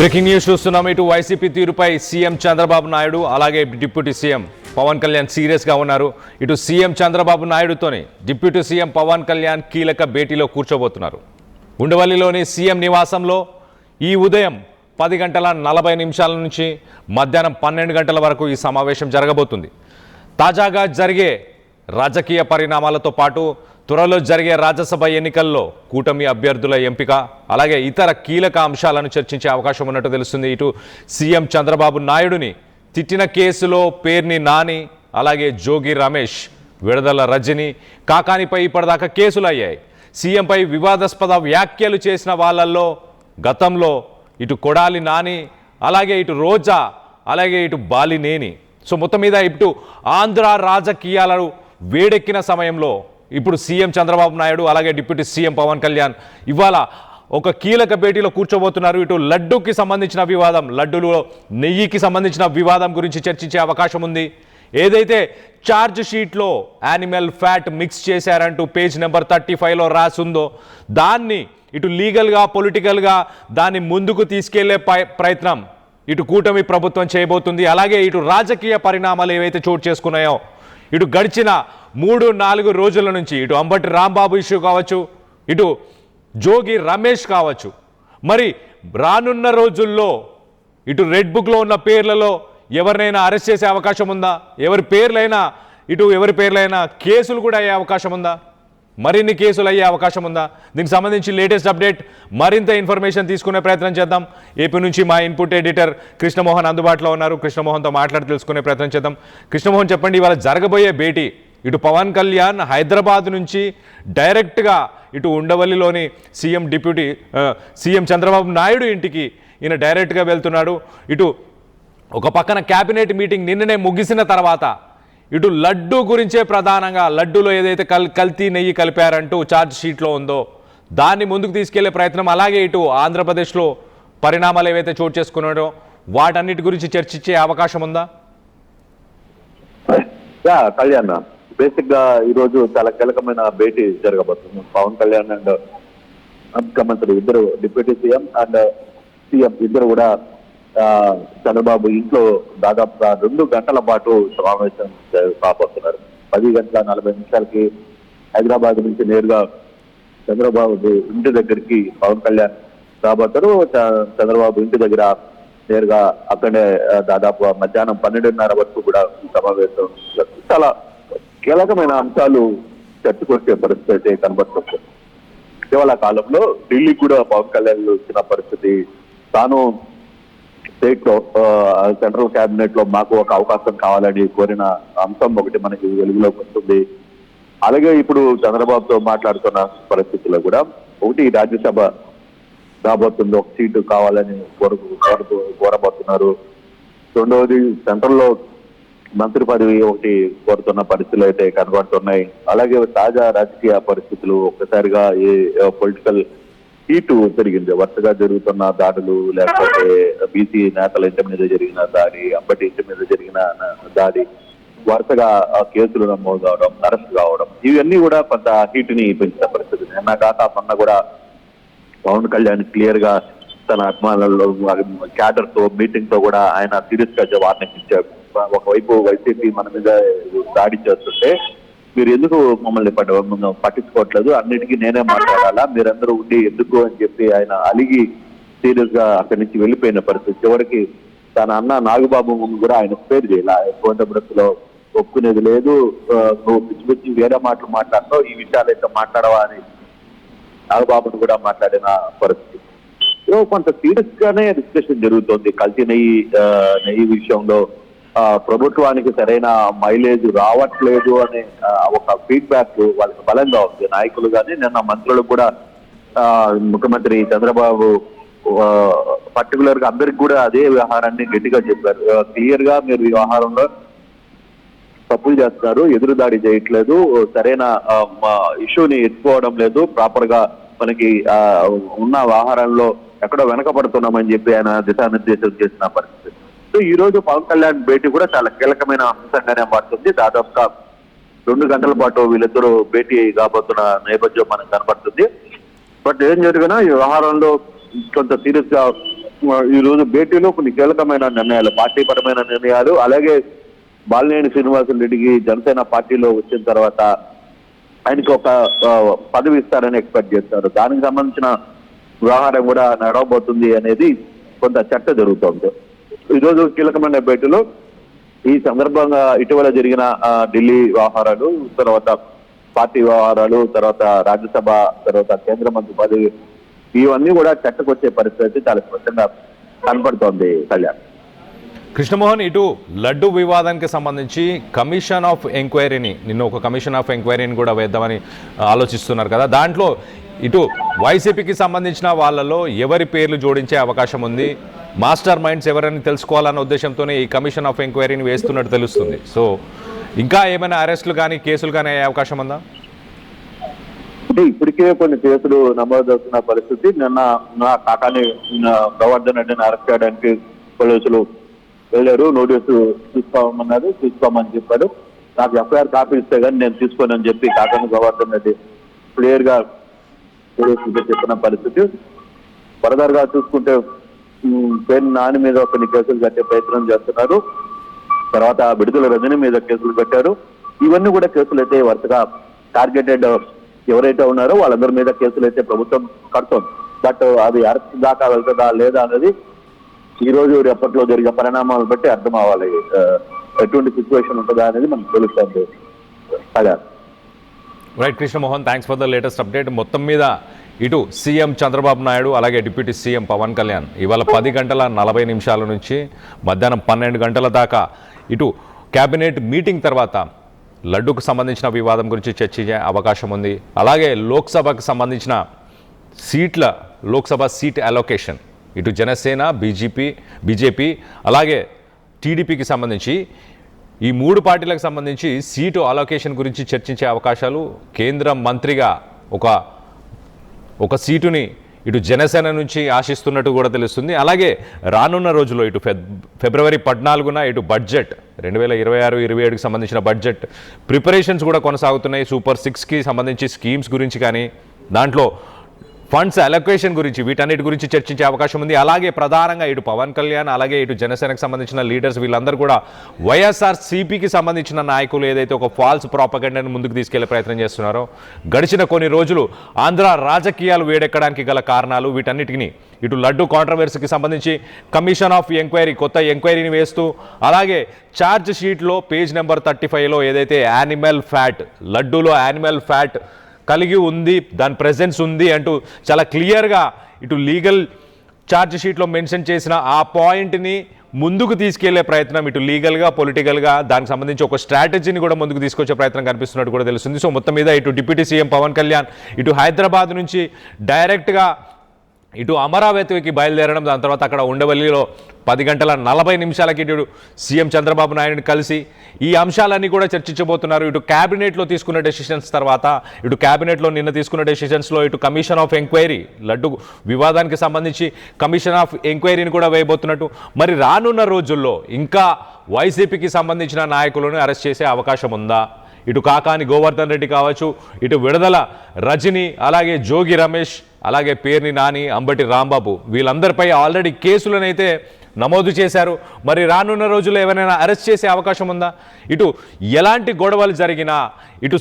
Breaking news చూస్తున్నాం. ఇటు YCP తీరుపై సీఎం చంద్రబాబు నాయుడు అలాగే డిప్యూటీ సీఎం పవన్ కళ్యాణ్ సీరియస్గా ఉన్నారు. ఇటు సీఎం చంద్రబాబు నాయుడుతోనే డిప్యూటీ సీఎం పవన్ కళ్యాణ్ కీలక భేటీలో కూర్చోబోతున్నారు. ఉండవల్లిలోని సీఎం నివాసంలో ఈ ఉదయం 10:40 నుంచి మధ్యాహ్నం 12 గంటల వరకు ఈ సమావేశం జరగబోతుంది. తాజాగా జరిగే రాజకీయ పరిణామాలతో పాటు త్వరలో జరిగే రాజ్యసభ ఎన్నికల్లో కూటమి అభ్యర్థుల ఎంపిక అలాగే ఇతర కీలక అంశాలను చర్చించే అవకాశం ఉన్నట్టు తెలుస్తుంది. ఇటు సీఎం చంద్రబాబు నాయుడుని తిట్టిన కేసులో పేర్ని నాని అలాగే జోగి రమేష్, విడుదల రజని, కాకానిపై ఇప్పటిదాకా కేసులు అయ్యాయి. సీఎంపై వివాదాస్పద వ్యాఖ్యలు చేసిన వాళ్ళల్లో గతంలో ఇటు కొడాలి నాని అలాగే ఇటు రోజా అలాగే ఇటు బాలినేని. సో మొత్తం మీద ఇటు ఆంధ్ర రాజకీయాలను వేడెక్కిన సమయంలో ఇప్పుడు సీఎం చంద్రబాబు నాయుడు అలాగే డిప్యూటీ సీఎం పవన్ కళ్యాణ్ ఇవాళ ఒక కీలక భేటీలో కూర్చోబోతున్నారు. ఇటు లడ్డూకి సంబంధించిన వివాదం, లడ్డూలో నెయ్యికి సంబంధించిన వివాదం గురించి చర్చించే అవకాశం ఉంది. ఏదైతే ఛార్జ్ షీట్లో యానిమల్ ఫ్యాట్ మిక్స్ చేశారంటూ పేజ్ నెంబర్ 35లో రాసుందో దాన్ని ఇటు లీగల్గా పొలిటికల్గా దాన్ని ముందుకు తీసుకెళ్లే ప్రయత్నం ఇటు కూటమి ప్రభుత్వం చేయబోతుంది. అలాగే ఇటు రాజకీయ పరిణామాలు ఏవైతే చోటు చేసుకున్నాయో ఇటు గడిచిన 3-4 రోజుల నుంచి ఇటు అంబటి రాంబాబు ఇష్యూ కావచ్చు, ఇటు జోగి రమేష్ కావచ్చు, మరి రానున్న రోజుల్లో ఇటు రెడ్ బుక్లో ఉన్న పేర్లలో ఎవరినైనా అరెస్ట్ చేసే అవకాశం ఉందా? ఎవరి పేర్లైనా కేసులు కూడా అయ్యే అవకాశం ఉందా? మరిన్ని కేసులు అయ్యే అవకాశం ఉందా? దీనికి సంబంధించి లేటెస్ట్ అప్డేట్ మరింత ఇన్ఫర్మేషన్ తీసుకునే ప్రయత్నం చేద్దాం. ఏపీ నుంచి మా ఇన్పుట్ ఎడిటర్ కృష్ణమోహన్ అందుబాటులో ఉన్నారు. కృష్ణమోహన్తో మాట్లాడి తెలుసుకునే ప్రయత్నం చేద్దాం. కృష్ణమోహన్, చెప్పండి, ఇవాళ జరగబోయే భేటీ ఇటు పవన్ కళ్యాణ్ హైదరాబాద్ నుంచి డైరెక్ట్గా ఇటు ఉండవల్లిలోని డిప్యూటీ సీఎం చంద్రబాబు నాయుడు ఇంటికి ఈయన డైరెక్ట్గా వెళ్తున్నాడు. ఇటు ఒక పక్కన క్యాబినెట్ మీటింగ్ నిన్ననే ముగిసిన తర్వాత ఇటు లడ్డు గురించే ప్రధానంగా లడ్డూలో ఏదైతే కల్తీ నెయ్యి కలిపారంటూ ఛార్జ్ షీట్లో ఉందో దాన్ని ముందుకు తీసుకెళ్లే ప్రయత్నం, అలాగే ఇటు ఆంధ్రప్రదేశ్లో పరిణామాలు ఏవైతే చోటు చేసుకున్నాడో వాటన్నిటి గురించి చర్చించే అవకాశం ఉందా? కళ్యాణ్, బేసిక్ గా ఈరోజు చాలా కీలకమైన భేటీ జరగబోతుంది. పవన్ కళ్యాణ్ అండ్ ముఖ్యమంత్రి ఇద్దరు, డిప్యూటీ సీఎం అండ్ సీఎం ఇద్దరు కూడా చంద్రబాబు ఇంట్లో దాదాపుగా 2 గంటల పాటు సమావేశం కాబోతున్నారు. 10:40 హైదరాబాద్ నుంచి నేరుగా చంద్రబాబు ఇంటి దగ్గరికి పవన్ కళ్యాణ్ రాబోతారు. చంద్రబాబు ఇంటి దగ్గర నేరుగా అక్కడే దాదాపు మధ్యాహ్నం 12:30 వరకు కూడా సమావేశం చాలా కీలకమైన అంశాలు చర్చకొచ్చే పరిస్థితి కనబడుతుంది. ఇటీవల కాలంలో ఢిల్లీ కూడా పవన్ కళ్యాణ్ వచ్చిన పరిస్థితి, తాను స్టేట్ లో సెంట్రల్ క్యాబినెట్ లో మాకు ఒక అవకాశం కావాలని కోరిన అంశం ఒకటి మనకి వెలుగులోకి వస్తుంది. అలాగే ఇప్పుడు చంద్రబాబుతో మాట్లాడుతున్న పరిస్థితుల్లో కూడా ఒకటి రాజ్యసభ రాబోతుంది, ఒక సీటు కావాలని కోరబోతున్నారు. రెండవది సెంట్రల్ లో మంత్రి పదవి ఒకటి కోరుతున్న పరిస్థితులు అయితే కనబడుతున్నాయి. అలాగే తాజా రాజకీయ పరిస్థితులు ఒక్కసారిగా పొలిటికల్ హీటు పెరిగింది. వరుసగా జరుగుతున్న దాడులు, లేకపోతే బీసీ నేతల ఇంటి మీద జరిగిన దాడి, అంబటి ఇంటి మీద జరిగిన దాడి, వరుసగా కేసులు నమోదు కావడం, అరెస్ట్ కావడం, ఇవన్నీ కూడా కొంత హీటుని పెంచిన పరిస్థితి. నిన్న కాక మొన్న కూడా పవన్ కళ్యాణ్ క్లియర్ గా తన అభిమానులలో క్యాడర్ తో మీటింగ్ తో కూడా ఆయన సీరియస్ గా వార్నింగ్ ఇచ్చారు. ఒకవైపు వైసీపీ మన మీద దాడి చేస్తుంటే మీరు ఎందుకు మమ్మల్ని పట్టించుకోవట్లేదు, అన్నిటికీ నేనే మాట్లాడాలా, మీరందరూ ఉండి ఎందుకు అని చెప్పి ఆయన అలిగి సీరియస్ గా అక్కడి నుంచి వెళ్ళిపోయిన పరిస్థితి. చివరికి తన అన్న నాగబాబు ముందు కూడా ఆయన పేరు చేయాలి, కోండబ్రత్తులో ఒప్పుకునేది లేదు, నువ్వు పిచ్చి పిచ్చి వేరే మాటలు మాట్లాడతావు, ఈ విషయాలైతే మాట్లాడవా అని నాగబాబును కూడా మాట్లాడిన పరిస్థితి. కొంత సీరియస్ గానే డిస్కషన్ జరుగుతోంది. కల్తీ నెయ్యి విషయంలో ప్రభుత్వానికి సరైన మైలేజ్ రావట్లేదు అనే ఒక ఫీడ్బ్యాక్ వాళ్ళకి బలంగా ఉంది. నాయకులు కానీ నిన్న మంత్రులు కూడా ముఖ్యమంత్రి చంద్రబాబు పర్టికులర్ గా అందరికి కూడా అదే వ్యవహారాన్ని గట్టిగా చెప్పారు. క్లియర్ గా మీరు ఈ వ్యవహారంలో తప్పులు చేస్తున్నారు, ఎదురుదాడి చేయట్లేదు, సరైన ఇష్యూని ఎత్తుకోవడం లేదు, ప్రాపర్ గా మనకి ఉన్న వ్యవహారంలో ఎక్కడో వెనకబడుతున్నామని చెప్పి ఆయన దిశానిర్దేశం చేసిన పరిస్థితి. సో ఈ రోజు పవన్ కళ్యాణ్ భేటీ కూడా చాలా కీలకమైన అంశంగానే మారుతుంది. దాదాపుగా 2 గంటల పాటు వీళ్ళిద్దరూ భేటీ కాబోతున్న నేపథ్యం మనకు కనబడుతుంది. బట్ ఏం జరిగినా ఈ వ్యవహారంలో కొంత సీరియస్ గా ఈ రోజు భేటీలో కొన్ని కీలకమైన నిర్ణయాలు, పార్టీపరమైన నిర్ణయాలు, అలాగే బాలినేని శ్రీనివాసరెడ్డికి జనసేన పార్టీలో వచ్చిన తర్వాత ఆయనకి ఒక పదవి ఇస్తారని ఎక్స్పెక్ట్ చేస్తారు. దానికి సంబంధించిన వ్యవహారం కూడా నడవబోతుంది అనేది కొంత చర్చ జరుగుతోంది. ఈరోజు కీలకమైన భేటీలో ఈ సందర్భంగా ఇటీవల జరిగిన ఢిల్లీ వ్యవహారాలు, తర్వాత పార్టీ వ్యవహారాలు, తర్వాత రాజ్యసభ, తర్వాత కేంద్ర మంత్రి పదవి, ఇవన్నీ కూడా చర్చకొచ్చే పరిస్థితి చాలా స్పష్టంగా కనపడుతోంది కళ్యాణ్. కృష్ణమోహన్, ఇటు లడ్డు వివాదానికి సంబంధించి కమిషన్ ఆఫ్ ఎంక్వైరీని, నిన్న ఒక కమిషన్ ఆఫ్ ఎంక్వైరీని కూడా వేద్దామని ఆలోచిస్తున్నారు కదా, దాంట్లో ఇటు వైసీపీకి సంబంధించిన వాళ్ళలో ఎవరి పేర్లు జోడించే అవకాశం ఉంది, మాస్టర్ మైండ్స్ ఎవరని తెలుసుకోవాలన్న ఉద్దేశంతోనే ఈ కమిషన్ ఆఫ్ ఎంక్వైరీని వేస్తున్నట్టు తెలుస్తుంది. సో ఇంకా ఏమైనా అరెస్టులు కానీ కేసులు కానీ అయ్యే అవకాశం ఉందా? అంటే ఇప్పటికే కొన్ని కేసులు నమోదవుతున్న పరిస్థితి. నిన్న నా కాకాని గోవర్ధన్ రెడ్డిని అరెస్ట్ చేయడానికి పోలీసులు వెళ్ళారు. నోటీసు తీసుకోమని చెప్పాడు. నాకు ఎఫ్ఐఆర్ కాపీ ఇస్తే కానీ నేను తీసుకోనని చెప్పి కాకాని గోవర్ధన్ రెడ్డి క్లియర్ గా పోలీసులకి చెప్పిన పరిస్థితి. ఫర్దర్ గా చూసుకుంటే పేరు నాని మీద కొన్ని కేసులు కట్టే ప్రయత్నం చేస్తున్నారు. తర్వాత విడుదల రజని మీద కేసులు పెట్టారు. ఇవన్నీ కూడా కేసులు అయితే వరుసగా టార్గెటెడ్ ఎవరైతే ఉన్నారో వాళ్ళందరి మీద కేసులు అయితే ప్రభుత్వం కడుతోంది. బట్ అది అరెస్ట్ దాకా వెళ్తుందా లేదా అనేది ఈ రోజు రేపట్లో జరిగే పరిణామాలు బట్టి అర్థం అవ్వాలి. ఎటువంటి సిచ్యువేషన్ ఉంటుందా అనేది మనకు తెలుస్తుంది. అదే right Krishnamohan, thanks for the latest update. మొత్తం మీద ఇటు సీఎం చంద్రబాబు నాయుడు అలాగే డిప్యూటీ సీఎం పవన్ కళ్యాణ్ ఇవాళ 10:40 నుంచి మధ్యాహ్నం 12 గంటల దాకా ఇటు క్యాబినెట్ మీటింగ్ తర్వాత లడ్డూకు సంబంధించిన వివాదం గురించి చర్చించే అవకాశం ఉంది. అలాగే లోక్సభకు సంబంధించిన లోక్సభ సీట్ అలొకేషన్ ఇటు జనసేన, బీజేపీ అలాగే టీడీపీకి సంబంధించి ఈ 3 పార్టీలకు సంబంధించి సీటు అలొకేషన్ గురించి చర్చించే అవకాశాలు, కేంద్ర మంత్రిగా ఒక సీటుని ఇటు జనసేన నుంచి ఆశిస్తున్నట్టు కూడా తెలుస్తుంది. అలాగే రానున్న రోజుల్లో ఇటు ఫిబ్రవరి 14న ఇటు బడ్జెట్ 2026-27కి సంబంధించిన బడ్జెట్ ప్రిపరేషన్స్ కూడా కొనసాగుతున్నాయి. సూపర్ 6కి సంబంధించి స్కీమ్స్ గురించి కానీ, దాంట్లో ఫండ్స్ అలొకేషన్ గురించి, వీటన్నిటి గురించి చర్చించే అవకాశం ఉంది. అలాగే ప్రధానంగా ఇటు పవన్ కళ్యాణ్ అలాగే ఇటు జనసేనకు సంబంధించిన లీడర్స్ వీళ్ళందరూ కూడా వైఎస్ఆర్సీపీకి సంబంధించిన నాయకులు ఏదైతే ఒక ఫాల్స్ ప్రాపగండాను ముందుకు తీసుకెళ్లే ప్రయత్నం చేస్తున్నారో, గడిచిన కొన్ని రోజులు ఆంధ్ర రాజకీయాలు వేడెక్కడానికి గల కారణాలు, వీటన్నిటిని ఇటు లడ్డు కాంట్రవర్సీకి సంబంధించి కమిషన్ ఆఫ్ ఎంక్వైరీ కొత్త ఎంక్వైరీని వేస్తూ, అలాగే ఛార్జ్ షీట్లో పేజ్ నెంబర్ 35లో ఏదైతే యానిమల్ ఫ్యాట్, లడ్డూలో యానిమల్ ఫ్యాట్ కలిగి ఉంది, దాని ప్రెజెన్స్ ఉంది అంటూ చాలా క్లియర్గా ఇటు లీగల్ ఛార్జ్ షీట్లో మెన్షన్ చేసిన ఆ పాయింట్ని ముందుకు తీసుకెళ్లే ప్రయత్నం ఇటు లీగల్గా, పొలిటికల్గా దానికి సంబంధించి ఒక స్ట్రాటజీని కూడా ముందుకు తీసుకొచ్చే ప్రయత్నం కనిపిస్తున్నట్టు కూడా తెలుస్తుంది. సో మొత్తం మీద ఇటు డిప్యూటీ సీఎం పవన్ కళ్యాణ్ ఇటు హైదరాబాద్ నుంచి డైరెక్ట్గా ఇటు అమరావతికి బయలుదేరడం, దాని తర్వాత అక్కడ ఉండవల్లిలో 10:40 ఇటు సీఎం చంద్రబాబు నాయుడుని కలిసి ఈ అంశాలన్నీ కూడా చర్చించబోతున్నారు. ఇటు క్యాబినెట్లో తీసుకున్న డెసిషన్స్ తర్వాత, ఇటు క్యాబినెట్లో నిన్న తీసుకున్న డెసిషన్స్లో ఇటు కమిషన్ ఆఫ్ ఎంక్వైరీ, లడ్డు వివాదానికి సంబంధించి కమిషన్ ఆఫ్ ఎంక్వైరీని కూడా వేయబోతున్నట్టు. మరి రానున్న రోజుల్లో ఇంకా వైసీపీకి సంబంధించిన నాయకులను అరెస్ట్ చేసే అవకాశం ఉందా? ఇటు కాకాని గోవర్ధన్ రెడ్డి కావచ్చు, ఇటు విడుదల రజని, అలాగే జోగి రమేష్, అలాగే పేర్ని నాని, అంబటి రాంబాబు, వీళ్ళందరిపై ఆల్రెడీ కేసులనైతే నమోదు చేశారు. మరి రానున్న రోజుల్లో ఎవరైనా అరెస్ట్ చేసే అవకాశం ఉందా? ఇటు ఎలాంటి గొడవలు జరిగినా, ఇటు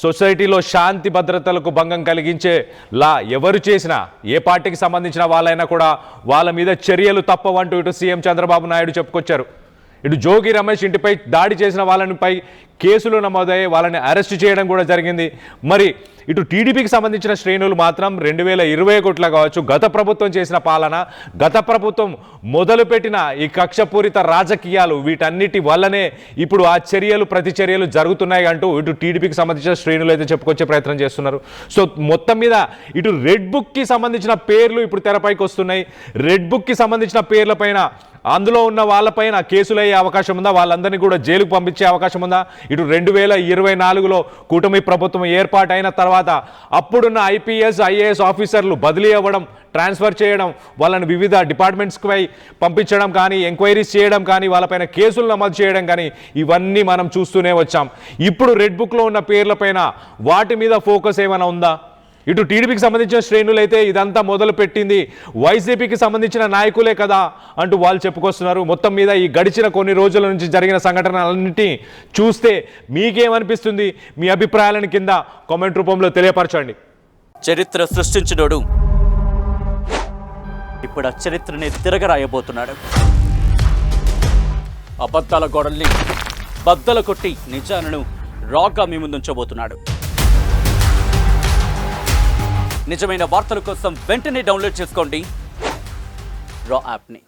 సొసైటీలో శాంతి భద్రతలకు భంగం కలిగించేలా ఎవరు చేసినా, ఏ పార్టీకి సంబంధించిన వాళ్ళైనా కూడా వాళ్ళ మీద చర్యలు తప్పవంటూ ఇటు సీఎం చంద్రబాబు నాయుడు చెప్పుకొచ్చారు. ఇటు జోగి రమేష్ ఇంటిపై దాడి చేసిన వాళ్ళపై కేసులు నమోదయ్యాయి, వాళ్ళని అరెస్ట్ చేయడం కూడా జరిగింది. మరి ఇటు టీడీపీకి సంబంధించిన శ్రేణులు మాత్రం 2021 కావచ్చు, గత ప్రభుత్వం చేసిన పాలన, గత ప్రభుత్వం మొదలుపెట్టిన ఈ కక్షపూరిత రాజకీయాలు, వీటన్నిటి వల్లనే ఇప్పుడు ఆ ప్రతి చర్యలు జరుగుతున్నాయి అంటూ ఇటు టీడీపీకి సంబంధించిన శ్రేణులు అయితే చెప్పుకొచ్చే ప్రయత్నం చేస్తున్నారు. సో మొత్తం మీద ఇటు రెడ్ బుక్కి సంబంధించిన పేర్లు ఇప్పుడు తెరపైకి వస్తున్నాయి. రెడ్ బుక్కి సంబంధించిన పేర్లపైన, అందులో ఉన్న వాళ్ళపైన కేసులు అయ్యే అవకాశం ఉందా? వాళ్ళందరినీ కూడా జైలుకు పంపించే అవకాశం ఉందా? ఇటు 2024లో కూటమి ప్రభుత్వం ఏర్పాటైన తర్వాత అప్పుడున్న IPS-IAS ఆఫీసర్లు బదిలీ అవ్వడం, ట్రాన్స్ఫర్ చేయడం, వాళ్ళని వివిధ డిపార్ట్మెంట్స్పై పంపించడం కానీ, ఎంక్వైరీస్ చేయడం కానీ, వాళ్ళపైన కేసులు నమోదు చేయడం కానీ, ఇవన్నీ మనం చూస్తూనే వచ్చాం. ఇప్పుడు రెడ్ బుక్లో ఉన్న పేర్లపైన వాటి మీద ఫోకస్ ఏమైనా ఉందా? ఇటు టీడీపీకి సంబంధించిన శ్రేణులు అయితే ఇదంతా మొదలు పెట్టింది వైసీపీకి సంబంధించిన నాయకులే కదా అంటూ వాళ్ళు చెప్పుకొస్తున్నారు. మొత్తం మీద ఈ గడిచిన కొన్ని రోజుల నుంచి జరిగిన సంఘటనలన్నింటినీ చూస్తే మీకేమనిపిస్తుంది? మీ అభిప్రాయాలను కింద కామెంట్ రూపంలో తెలియపరచండి. చరిత్ర సృష్టించినోడు ఇప్పుడు ఆ చరిత్రని తిరగరాయబోతున్నాడు. అబద్ధాల గోడల్ని బద్దలు కొట్టి నిజాలను రాగా మీ ముందుంచబోతున్నాడు. నిజమైన వార్తల కోసం వెంటనే డౌన్లోడ్ చేసుకోండి రా యాప్ని.